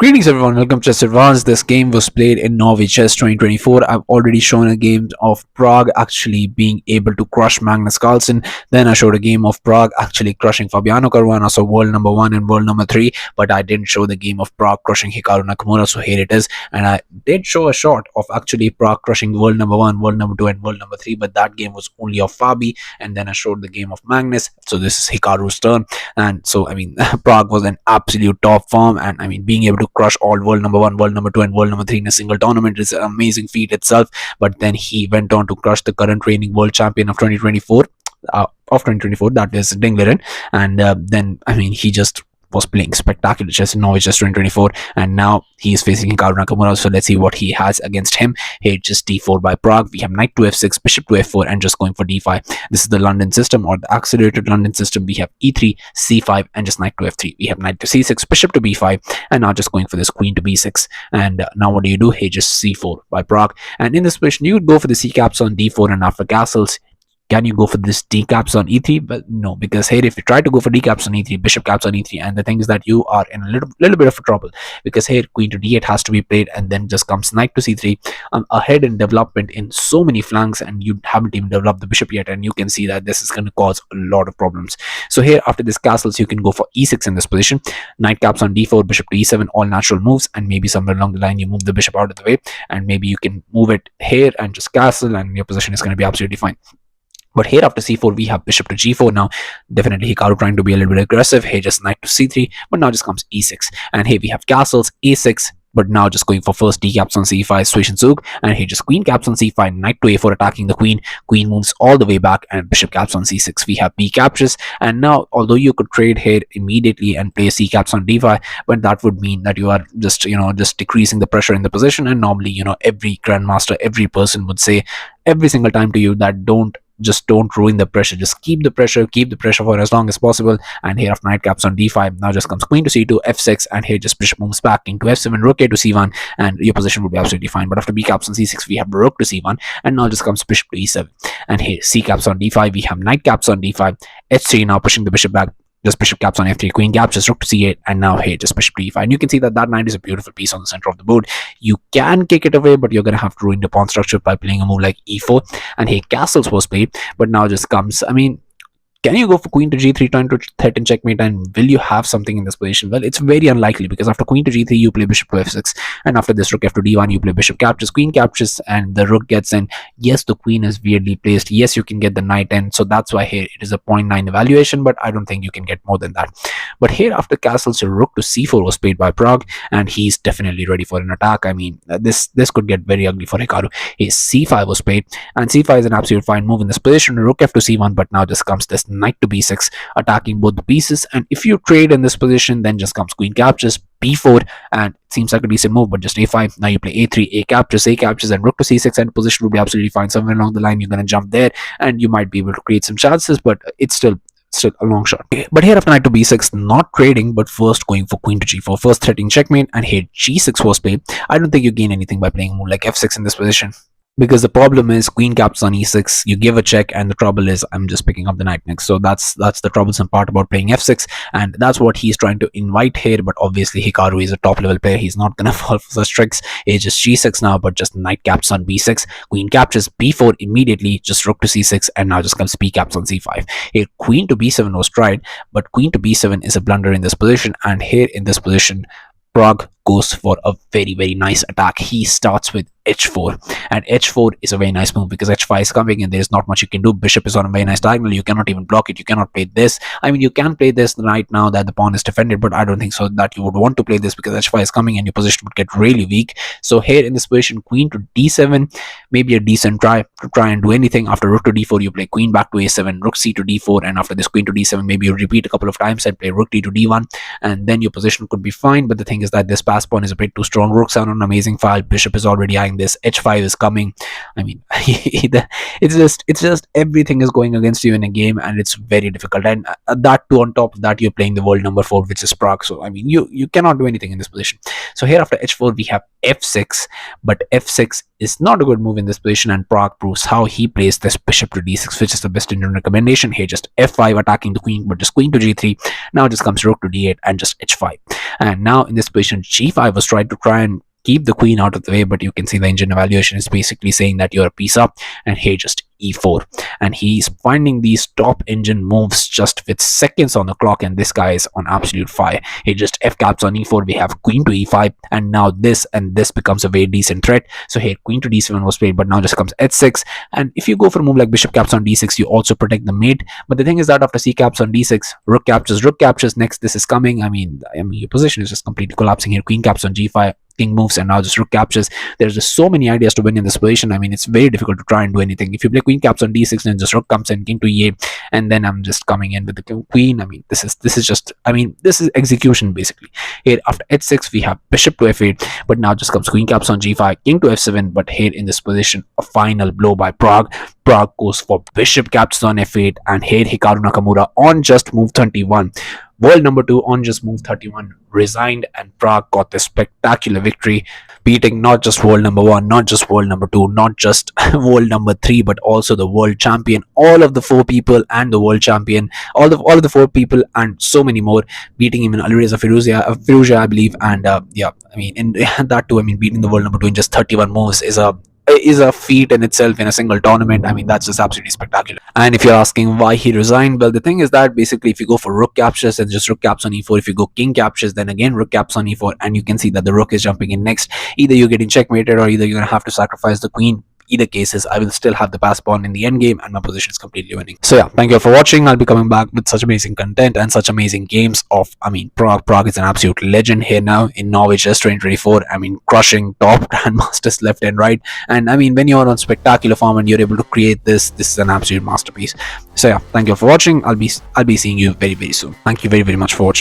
Greetings everyone, welcome to Chess Advanced. This game was played in Norway Chess 2024. I've already shown a game of Pragg actually being able to crush Magnus Carlsen. Then I showed a game of Pragg actually crushing Fabiano Caruana, so world number 1 and world number 3. But I didn't show the game of Pragg crushing Hikaru Nakamura, so here it is. And I did show a shot of actually Pragg crushing world number 1, world number 2 and world number 3. But that game was only of Fabi. And then I showed the game of Magnus. So this is Hikaru's turn. And so, Pragg was in absolute top form. And being able to crush all world number 1, world number 2 and world number 3 in a single tournament is an amazing feat itself. But then he went on to crush the current reigning world champion of 2024, that is Ding Liren. And then he just was playing spectacular chess in Norway Chess 2024, and now he is facing Hikaru Nakamura. So let's see what he has against him. Here, just d4 by Pragg. We have knight to f6, bishop to f4, and just going for d5. This is the London system, or the accelerated London system. We have e3, c5, and just knight to f3. We have knight to c6, bishop to b5, and now just going for this queen to b6. And now what do? Hey, just c4 by Pragg. And in this position, you would go for the c caps on d4, and after castles, can you go for this d caps on e3? But no, because here if you try to go for d caps on e3, bishop caps on e3, and the thing is that you are in a little bit of trouble, because here queen to d8 has to be played, and then just comes knight to c3. Ahead in development in so many flanks, and you haven't even developed the bishop yet, and you can see that this is going to cause a lot of problems. So here after this castles, you can go for e6 in this position, knight caps on d4, bishop to e7, all natural moves, and maybe somewhere along the line you move the bishop out of the way, and maybe you can move it here and just castle, and your position is going to be absolutely fine. But here after c4, we have bishop to g4. Now, definitely Hikaru trying to be a little bit aggressive. Here just knight to c3, but now just comes e6. And here we have castles, a6, but now just going for first d caps on c5, swish and zug. And here just queen caps on c5, knight to a4 attacking the queen. Queen moves all the way back, and bishop caps on c6. We have b captures. And now, although you could trade here immediately and play c caps on d5, but that would mean that you are just decreasing the pressure in the position. And normally, every grandmaster, every person would say every single time to you that don't ruin the pressure, just keep the pressure for as long as possible. And here after knight caps on d5, now just comes queen to c2, f6, and here just bishop moves back into f7, rook a to c1, and your position would be absolutely fine. But after b caps on c6, we have rook to c1, and now just comes bishop to e7, and here c caps on d5, we have knight caps on d5, h3, now pushing the bishop back, just bishop caps on f3, queen captures, rook to c8, and now here just bishop to e5. And you can see that knight is a beautiful piece on the center of the board. You can kick it away, but you're going to have to ruin the pawn structure by playing a move like e4. And here castles was played, but now just comes, can you go for queen to g3 trying to threaten checkmate, and will you have something in this position? Well, it's very unlikely, because after queen to g3 you play bishop to f6, and after this rook f to d1 you play bishop captures, queen captures, and the rook gets in. Yes, the queen is weirdly placed. Yes, you can get the knight in, so that's why here it is a 0.9 evaluation, but I don't think you can get more than that. But here after castles, your rook to c4 was played by Pragg, and he's definitely ready for an attack. This could get very ugly for Hikaru. His c5 was played, and c5 is an absolute fine move in this position. Rook f to c1, but now just comes this knight to b6, attacking both the pieces. And if you trade in this position, then just comes queen captures, b4, and it seems like a decent move, but just a5. Now you play a3, a captures, and rook to c6, and position will be absolutely fine. Somewhere along the line you're going to jump there, and you might be able to create some chances, but it's still a long shot. But here after knight to b6, not trading, but first going for queen to g4, first threatening checkmate, and here g6 was played. I don't think you gain anything by playing a move like f6 in this position, because the problem is queen caps on e6, you give a check, and the trouble is I'm just picking up the knight next. So that's the troublesome part about playing f6, and that's what he's trying to invite here. But obviously Hikaru is a top level player, he's not gonna fall for such tricks. It's just g6 now, but just knight caps on b6, queen captures, b4 immediately, just rook to c6, and now just comes b caps on c5. Here queen to b7 was tried, but queen to b7 is a blunder in this position. And here in this position, Pragg goes for a very, very nice attack. He starts with h4, and h4 is a very nice move, because h5 is coming and there's not much you can do. Bishop is on a very nice diagonal, you cannot even block it, you cannot play this. You can play this right now that the pawn is defended, but I don't think so that you would want to play this, because h5 is coming and your position would get really weak. So here in this position, queen to d7, maybe a decent try to try and do anything. After rook to d4, you play queen back to a7, rook c to d4, and after this queen to d7, maybe you repeat a couple of times and play rook d to d1, and then your position could be fine. But the thing is that this pass pawn is a bit too strong. Rooks are on an amazing file, bishop is already eyeing this, h5 is coming. It's just everything is going against you in a game, and it's very difficult. And that too, on top of that, you're playing the world number 4, which is Pragg. So you cannot do anything in this position. So here after h4 we have f6, but f6 is not a good move in this position, and Pragg proves how he plays this bishop to d6, which is the best Indian recommendation. Here just f5 attacking the queen, but just queen to g3. Now just comes rook to d8 and just h5. And now in this position, g g5 was try and keep the queen out of the way, but you can see the engine evaluation is basically saying that you're a piece up, and here just e4, and he's finding these top engine moves just with seconds on the clock, and this guy is on absolute fire. He just f caps on e4, we have queen to e5, and now this and this becomes a very decent threat. So here queen to d7 was played, but now just comes h6, and if you go for a move like bishop caps on d6, you also protect the mate. But the thing is that after c caps on d6, rook captures next. This is coming. I mean your position is just completely collapsing here. Queen caps on g5, king moves, and now just rook captures. There's just so many ideas to win in this position. I mean, it's very difficult to try and do anything. If you play queen caps on d6, then just rook comes in, king to e8, and then I'm just coming in with the queen. I mean, this is just, I mean, this is execution basically. Here after h6, we have bishop to f8, but now just comes queen caps on g5, king to f7. But here in this position, a final blow by Pragg. Pragg goes for bishop captures on f8, and here Hikaru Nakamura on just move 31. World number 2 on just move 31 resigned, and Pragg got this spectacular victory, beating not just world number 1, not just world number 2, not just world number 3, but also the world champion, all of the 4 people, and the world champion, all of the 4 people, and so many more, beating him in Alireza Firouzja, I believe. And yeah, I mean, in that too, I mean, beating the world number 2 in just 31 moves is a feat in itself in a single tournament. I mean, that's just absolutely spectacular. And if you're asking why he resigned, well, the thing is that basically if you go for rook captures, then just rook caps on e4. If you go king captures, then again rook caps on e4, and you can see that the rook is jumping in next. Either you're getting checkmated, or either you're gonna have to sacrifice the queen. Either cases, I will still have the pass pawn in the end game, and my position is completely winning. So yeah, thank you all for watching. I'll be coming back with such amazing content and such amazing games of, I mean, Pragg is an absolute legend here now in Norway Chess 2024. I mean, crushing top grandmasters left and right. And I mean, when you're on spectacular form and you're able to create this is an absolute masterpiece. So yeah, thank you all for watching. I'll be seeing you very, very soon. Thank you very, very much for watching.